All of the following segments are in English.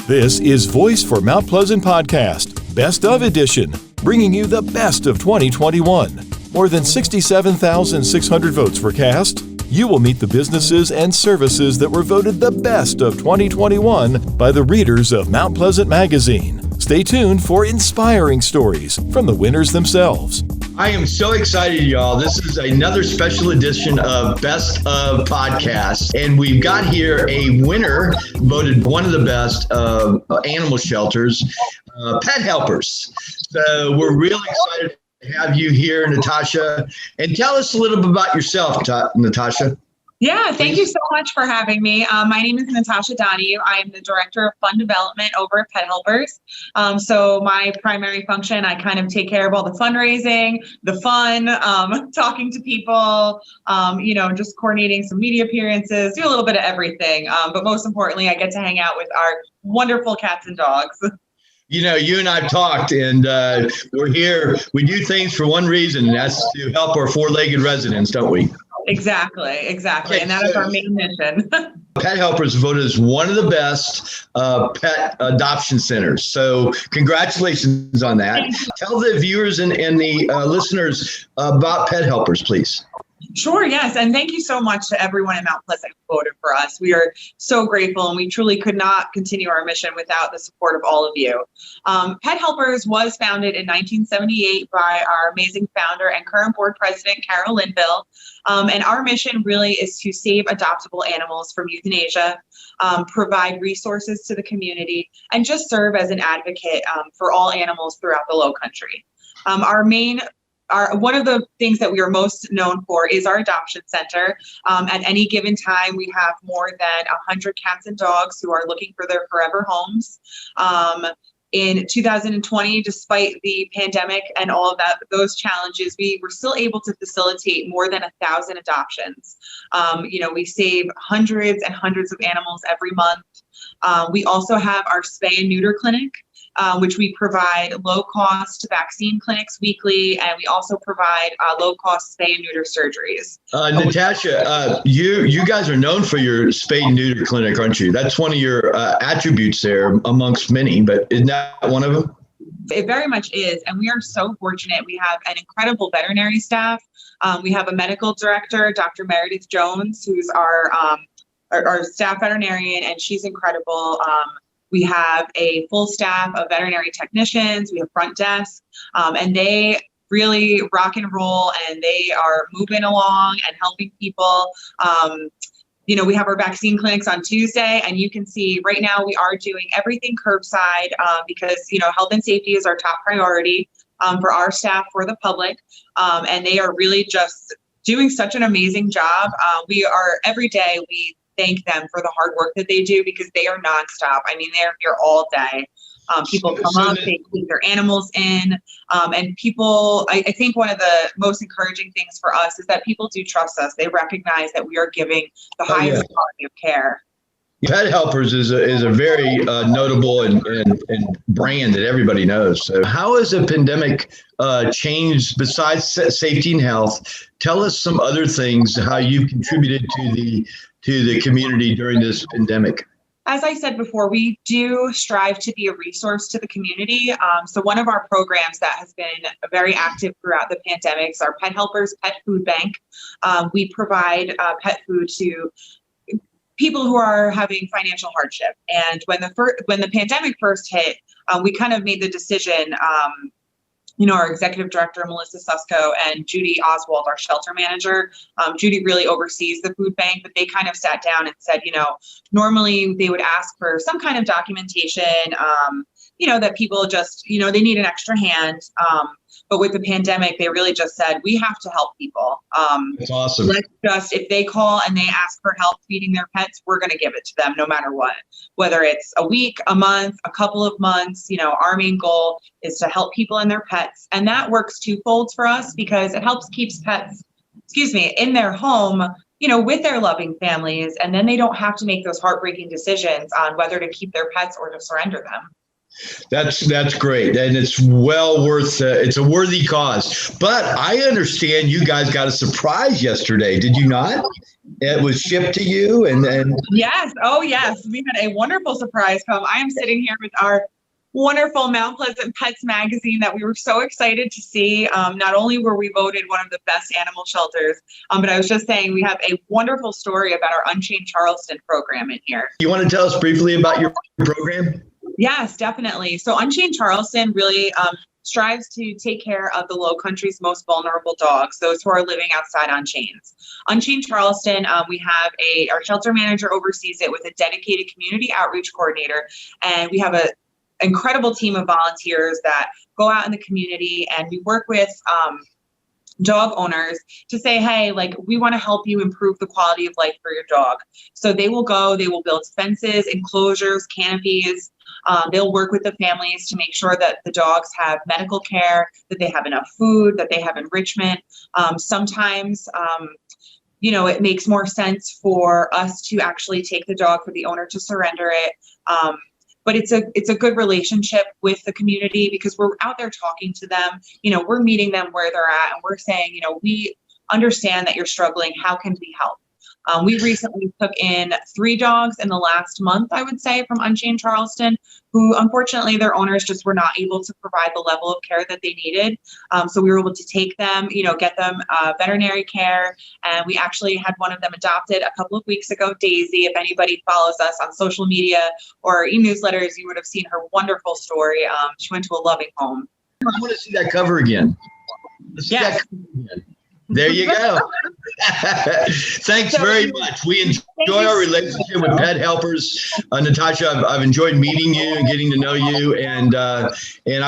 This is Voice for Mount Pleasant Podcast, Best of Edition, bringing you the best of 2021. More than 67,600 votes were cast. You will meet the businesses and services that were voted the best of 2021 by the readers of Mount Pleasant Magazine. Stay tuned for inspiring stories from the winners themselves. I am so excited, y'all. This is another special edition of Best of Podcasts. And we've got here a winner, voted one of the best animal shelters, Pet Helpers. So we're really excited to have you here, Natassia. And tell us a little bit about yourself, Natassia. Yeah, thank you so much for having me. My name is Natassia Donohue. I am the Director of Fund Development over at Pet Helpers. So my primary function, I kind of take care of all the fundraising, the fun, talking to people, just coordinating some media appearances, do a little bit of everything. But most importantly, I get to hang out with our wonderful cats and dogs. You know, you and I've talked, and we're here. We do things for one reason, and that's to help our four-legged residents, don't we? Exactly. Okay, and that is our main mission. Pet Helpers voted as one of the best pet adoption centers. So congratulations on that. Tell the viewers and the listeners about Pet Helpers, please. Sure, yes. And thank you so much to everyone in Mount Pleasant who voted for us. We are so grateful, and we truly could not continue our mission without the support of all of you. Pet Helpers was founded in 1978 by our amazing founder and current board president, Carol Linville. And our mission really is to save adoptable animals from euthanasia, provide resources to the community, and just serve as an advocate for all animals throughout the Low Country. One of the things that we are most known for is our adoption center. At any given time, we have more than 100 cats and dogs who are looking for their forever homes. In 2020, despite the pandemic and all of those challenges, we were still able to facilitate more than 1,000 adoptions. We save hundreds and hundreds of animals every month. We also have our spay and neuter clinic, which we provide low-cost vaccine clinics weekly, and we also provide low-cost spay and neuter surgeries. Natassia, you guys are known for your spay and neuter clinic, aren't you? That's one of your attributes there amongst many, but isn't that one of them? It very much is, and we are so fortunate. We have an incredible veterinary staff. We have a medical director, Dr. Meredith Jones, who's our staff veterinarian, and she's incredible. We have a full staff of veterinary technicians. We have front desk, and they really rock and roll, and they are moving along and helping people. We have our vaccine clinics on Tuesday, and you can see right now we are doing everything curbside because, health and safety is our top priority for our staff, for the public, and they are really just doing such an amazing job. Every day we thank them for the hard work that they do, because they are nonstop. I mean, they're here all day. People come up, they take their animals in, and people, I think one of the most encouraging things for us is that people do trust us. They recognize that we are giving the highest quality of care. Pet Helpers is a very notable and brand that everybody knows. So how has the pandemic changed, besides safety and health? Tell us some other things, how you've contributed to the community during this pandemic. As I said before, we do strive to be a resource to the community. So one of our programs that has been very active throughout the pandemic is our Pet Helpers Pet Food Bank. We provide pet food to people who are having financial hardship. And when the pandemic first hit, we kind of made the decision, our executive director, Melissa Susko, and Judy Oswald, our shelter manager. Judy really oversees the food bank, but they kind of sat down and said, normally they would ask for some kind of documentation, that people just, they need an extra hand. But with the pandemic, they really just said, we have to help people. That's awesome. If they call and they ask for help feeding their pets, we're going to give it to them no matter what. Whether it's a week, a month, a couple of months, our main goal is to help people and their pets. And that works twofold for us, because it helps keeps pets, in their home, with their loving families. And then they don't have to make those heartbreaking decisions on whether to keep their pets or to surrender them. That's great, and it's well worth. It's a worthy cause. But I understand you guys got a surprise yesterday. Did you not? it was shipped to you, and Yes. Oh, yes. We had a wonderful surprise come. I am sitting here with our wonderful Mount Pleasant Pets magazine that we were so excited to see. Not only were we voted one of the best animal shelters, but I was just saying we have a wonderful story about our Unchained Charleston program in here. You want to tell us briefly about your program? Yes, definitely. So Unchained Charleston really strives to take care of the Low Country's most vulnerable dogs, those who are living outside on chains. Unchained Charleston, we have our shelter manager oversees it with a dedicated community outreach coordinator, and we have an incredible team of volunteers that go out in the community, and we work with dog owners to say, hey, like, we want to help you improve the quality of life for your dog. So they will build fences, enclosures, canopies. They'll work with the families to make sure that the dogs have medical care, that they have enough food, that they have enrichment. Sometimes, it makes more sense for us to actually take the dog, for the owner to surrender it. But it's a good relationship with the community because we're out there talking to them. We're meeting them where they're at, and we're saying, we understand that you're struggling. How can we help? We recently took in 3 dogs in the last month, I would say, from Unchained Charleston, who unfortunately their owners just were not able to provide the level of care that they needed. So we were able to take them, get them veterinary care. And we actually had one of them adopted a couple of weeks ago, Daisy. If anybody follows us on social media or e-newsletters, you would have seen her wonderful story. She went to a loving home. I want to see that cover again. Yes. There you go. Thanks very much. We enjoy our relationship with Pet Helpers. Natassia, I've enjoyed meeting you and getting to know you, and I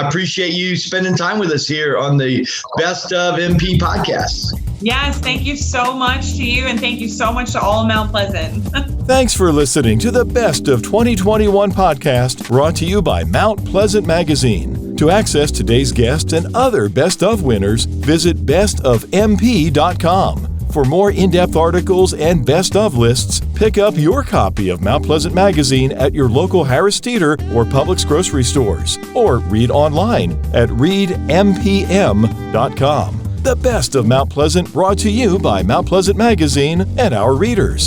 appreciate you spending time with us here on the Best of MP podcast. Yes, thank you so much to you, and thank you so much to all of Mount Pleasant. Thanks for listening to the Best of 2021 podcast, brought to you by Mount Pleasant Magazine. To access today's guests and other Best of winners, visit bestofmp.com. For more in-depth articles and Best of lists, pick up your copy of Mount Pleasant Magazine at your local Harris Teeter or Publix grocery stores, or read online at readmpm.com. The Best of Mount Pleasant, brought to you by Mount Pleasant Magazine and our readers.